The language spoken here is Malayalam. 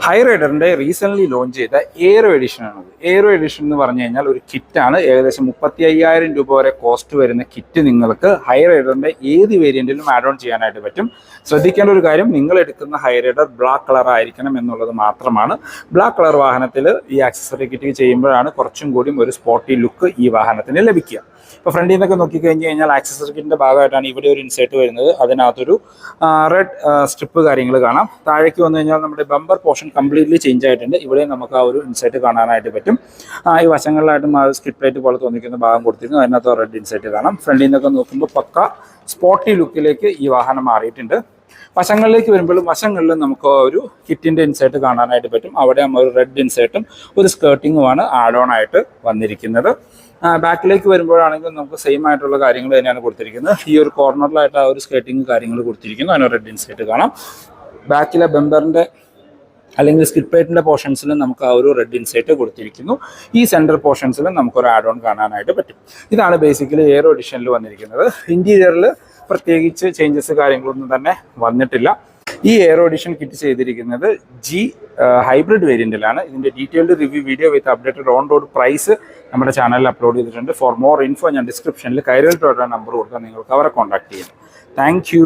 ഹൈ റൈഡറിൻ്റെ റീസെൻ്റ്ലി ലോഞ്ച് ചെയ്ത എയ്റോ എഡിഷനാണത്. എയ്റോ എഡിഷൻ എന്ന് പറഞ്ഞു കഴിഞ്ഞാൽ ഒരു കിറ്റാണ്. ഏകദേശം 35,000 രൂപ വരെ കോസ്റ്റ് വരുന്ന കിറ്റ് നിങ്ങൾക്ക് ഹൈ റൈഡറിൻ്റെ ഏത് വേരിയൻറ്റിലും ആഡ് ഓൺ ചെയ്യാനായിട്ട് പറ്റും. ശ്രദ്ധിക്കേണ്ട ഒരു കാര്യം, നിങ്ങൾ എടുക്കുന്ന ഹൈ റൈഡർ ബ്ലാക്ക് കളർ ആയിരിക്കണം എന്നുള്ളത് മാത്രമാണ്. ബ്ലാക്ക് കളർ വാഹനത്തിൽ ഈ ആക്സസറി കിറ്റ് ചെയ്യുമ്പോഴാണ് കുറച്ചും കൂടിയും ഒരു സ്പോർട്ടി ലുക്ക് ഈ വാഹനത്തിന് ലഭിക്കുക. ഇപ്പോൾ ഫ്രണ്ടിൽ നിന്നൊക്കെ നോക്കിക്കഴിഞ്ഞ് കഴിഞ്ഞാൽ ആക്സസറി കിറ്റിൻ്റെ ഭാഗമായിട്ടാണ് ഇവിടെ ഒരു ഇൻസേർട്ട് വരുന്നത്. അതിനകത്തൊരു റെഡ് സ്ട്രിപ്പ് കാര്യങ്ങൾ കാണാം. താഴേക്ക് വന്നു കഴിഞ്ഞാൽ നമ്മുടെ ബമ്പർ പോർഷൻ കംപ്ലീറ്റ്ലി ചേഞ്ച് ആയിട്ടുണ്ട്. ഇവിടെ നമുക്ക് ആ ഒരു ഇൻസേർട്ട് കാണാനായിട്ട് പറ്റും. ഈ വശങ്ങളിലായിട്ടും ആ സ്കിറ്റ് പ്ലേറ്റ് പോലെ തോന്നിക്കുന്ന ഭാഗം കൊടുത്തിരുന്നു. അതിനകത്ത് റെഡ് ഇൻസേർട്ട് കാണാം. ഫ്രണ്ടിൽ നിന്നൊക്കെ നോക്കുമ്പോൾ പക്ക സ്പോർട്ടി ലുക്കിലേക്ക് ഈ വാഹനം മാറിയിട്ടുണ്ട്. വശങ്ങളിലേക്ക് വരുമ്പോഴും വശങ്ങളിലും നമുക്ക് ഒരു കിറ്റിൻ്റെ ഇൻസേർട്ട് കാണാനായിട്ട് പറ്റും. അവിടെ ഒരു റെഡ് ഇൻസേർട്ടും ഒരു സ്കേർട്ടിങ്ങുമാണ് ആഡ് ഓൺ ആയിട്ട് വന്നിരിക്കുന്നത്. ബാക്കിലേക്ക് വരുമ്പോഴാണെങ്കിൽ നമുക്ക് സെയിം ആയിട്ടുള്ള കാര്യങ്ങൾ തന്നെയാണ് കൊടുത്തിരിക്കുന്നത്. ഈ ഒരു കോർണറിലായിട്ട് ആ ഒരു സ്കേർട്ടിങ് കാര്യങ്ങൾ കൊടുത്തിരിക്കുന്നു. അതിന് റെഡ് ഇൻസേർട്ട് കാണാം. ബാക്കിലെ ബമ്പറിൻ്റെ അല്ലെങ്കിൽ സ്കിറ്റ് പ്ലേറ്റിൻ്റെ പോർഷൻസിലും നമുക്ക് ആ ഒരു റെഡ് ഇൻസേർട്ട് കൊടുത്തിരിക്കുന്നു. ഈ സെൻറ്റർ പോർഷൻസിലും നമുക്കൊരു ആഡ് ഓൺ കാണാനായിട്ട് പറ്റും. ഇതാണ് ബേസിക്കലി എയ്റോ എഡിഷനിൽ വന്നിരിക്കുന്നത്. ഇൻറ്റീരിയറിൽ പ്രത്യേകിച്ച് ചേഞ്ചസ് കാര്യങ്ങളൊന്നും തന്നെ വന്നിട്ടില്ല. ഈ എയ്റോ എഡിഷൻ കിറ്റ് ചെയ്തിരിക്കുന്നത് ജി ഹൈബ്രിഡ് വേരിയൻറ്റിലാണ്. ഇതിൻ്റെ detailed review video with updated on road price നമ്മുടെ ചാനലിൽ അപ്ലോഡ് ചെയ്തിട്ടുണ്ട്. ഫോർ മോർ ഇൻഫോ ഞാൻ ഡിസ്ക്രിപ്ഷനിൽ കൈരൽ ടോട്ട നമ്പർ കൊടുത്താൽ നിങ്ങൾക്ക് അവരെ കോൺടാക്ട് ചെയ്യാം. Thank you.